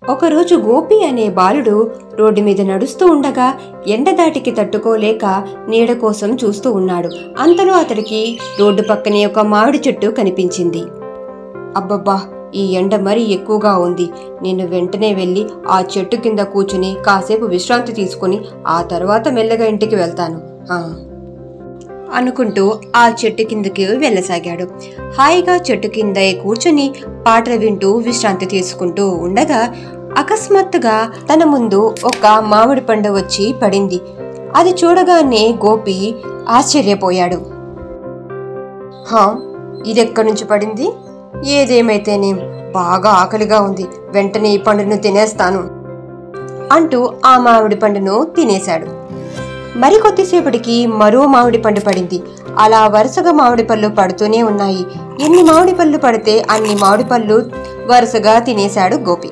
ఒకరోజు గోపి అనే బాలుడు రోడ్డు మీద నడుస్తూ ఉండగా ఎండదాటికి తట్టుకోలేక నీడ కోసం చూస్తూ ఉన్నాడు. అంతలో అతడికి రోడ్డు పక్కనే ఒక మామిడి చెట్టు కనిపించింది. అబ్బబ్బా, ఈ ఎండ మరీ ఎక్కువగా ఉంది. నేను వెంటనే వెళ్ళి ఆ చెట్టు కింద కూర్చుని కాసేపు విశ్రాంతి తీసుకుని ఆ తర్వాత మెల్లగా ఇంటికి వెళ్తాను అనుకుంటూ ఆ చెట్టు కిందకి వెళ్ళసాగాడు. హాయిగా చెట్టు కింద కూర్చుని పాటలు వింటూ విశ్రాంతి తీసుకుంటూ ఉండగా అకస్మాత్తుగా తన ముందు ఒక మామిడి పండు వచ్చి పడింది. అది చూడగానే గోపి ఆశ్చర్యపోయాడు. ఇదెక్కడి నుంచి పడింది? ఏదేమైతేనే బాగా ఆకలిగా ఉంది, వెంటనే ఈ పండును తినేస్తాను అంటూ ఆ మామిడి పండును తినేశాడు. మరికొద్దిసేపటికి మరో మామిడి పండు పడింది. అలా వరుసగా మామిడి పళ్ళు పడుతూనే ఉన్నాయి. ఎన్ని మామిడి పళ్ళు పడితే అన్ని మామిడి పళ్ళు వరుసగా తినేశాడు గోపి.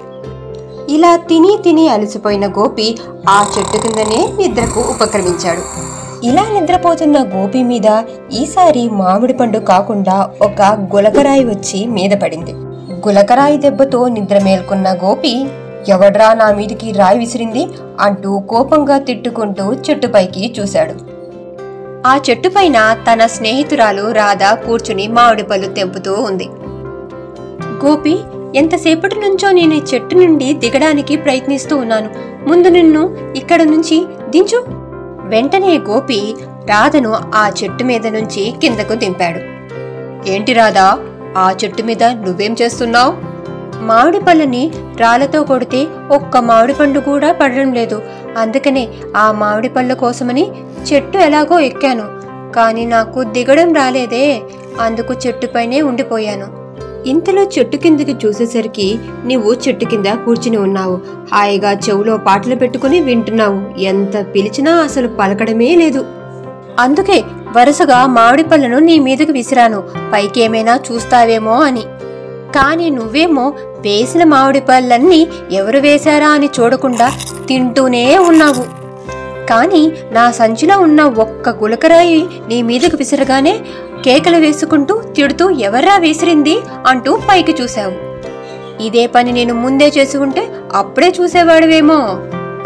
ఇలా తిని తిని అలసిపోయిన గోపి ఆ చెట్టు కిందనే నిద్రకు ఉపక్రమించాడు. ఇలా నిద్రపోతున్న గోపి మీద ఈసారి మామిడి పండు కాకుండా ఒక గులకరాయి వచ్చి మీద పడింది. గులకరాయి దెబ్బతో నిద్ర మేల్కొన్న గోపి, ఎవడ్రా నా మీదికి రాయి విసిరింది అంటూ కోపంగా తిట్టుకుంటూ చెట్టుపైకి చూశాడు. ఆ చెట్టుపైన తన స్నేహితురాలు రాధ కూర్చుని మామిడి పళ్ళు తెంపుతూ ఉంది. గోపి, ఎంతసేపటి నుంచో నేను ఈ చెట్టు నుండి దిగడానికి ప్రయత్నిస్తూ ఉన్నాను, ముందు నిన్ను ఇక్కడ నుంచి దించు. వెంటనే గోపి రాధను ఆ చెట్టు మీద నుంచి కిందకు దింపాడు. ఏంటి రాధా, ఆ చెట్టు మీద నువ్వేం చేస్తున్నావు? మామిడి పళ్ళని రాళ్లతో కొడితే ఒక్క మామిడి పండు కూడా పడడం లేదు, అందుకనే ఆ మామిడి పళ్ళ కోసమని చెట్టు ఎలాగో ఎక్కాను, కానీ నాకు దిగడం రాలేదే, అందుకు చెట్టుపైనే ఉండిపోయాను. ఇంతలో చెట్టు కిందకి చూసేసరికి నువ్వు చెట్టు కింద కూర్చుని ఉన్నావు. హాయిగా చెవులో పాటలు పెట్టుకుని వింటున్నావు. ఎంత పిలిచినా అసలు పలకడమే లేదు. అందుకే వరుసగా మామిడి పళ్ళను నీ మీదకు విసిరాను, పైకేమైనా చూస్తావేమో అని. కానీ నువ్వేమో వేసిన మామిడి పళ్ళన్నీ ఎవరు వేశారా అని చూడకుండా తింటూనే ఉన్నావు. కానీ నా సంచిలో ఉన్న ఒక్క గులకరాయి నీ మీదకు విసిరగానే కేకలు వేసుకుంటూ తిడుతూ ఎవర్రా విసిరింది అంటూ పైకి చూశావు. ఇదే పని నేను ముందే చేసి ఉంటే అప్పుడే చూసేవాడివేమో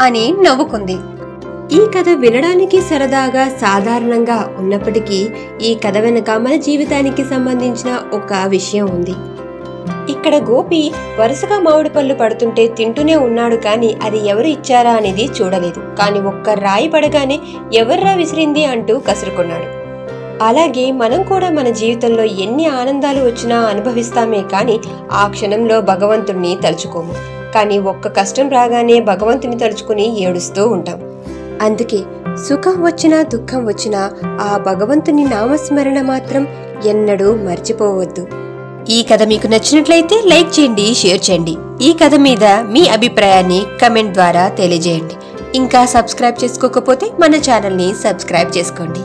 అని నవ్వుకుంది. ఈ కథ వినడానికి సరదాగా సాధారణంగా ఉన్నప్పటికీ ఈ కథ వెనుక మన జీవితానికి సంబంధించిన ఒక విషయం ఉంది. ఇక్కడ గోపి వరుసగా మామిడి పళ్ళు పడుతుంటే తింటూనే ఉన్నాడు, కానీ అది ఎవరు ఇచ్చారా అనేది చూడలేదు. కానీ ఒక్క రాయి పడగానే ఎవర్రా విసిరింది అంటూ కసురుకున్నాడు. అలాగే మనం కూడా మన జీవితంలో ఎన్ని ఆనందాలు వచ్చినా అనుభవిస్తామే, కానీ ఆ క్షణంలో భగవంతుణ్ణి తలుచుకోము. కానీ ఒక్క కష్టం రాగానే భగవంతుని తలుచుకుని ఏడుస్తూ ఉంటాం. అందుకే సుఖం వచ్చినా దుఃఖం వచ్చినా ఆ భగవంతుని నామస్మరణ మాత్రం ఎన్నడూ మర్చిపోవద్దు. ఈ కథ మీకు నచ్చినట్లయితే లైక్ చేయండి, షేర్ చేయండి. ఈ కథ మీద మీ అభిప్రాయాన్ని కమెంట్ ద్వారా తెలియజేయండి. ఇంకా సబ్స్క్రైబ్ చేసుకోకపోతే మన ఛానల్ని సబ్స్క్రైబ్ చేసుకోండి.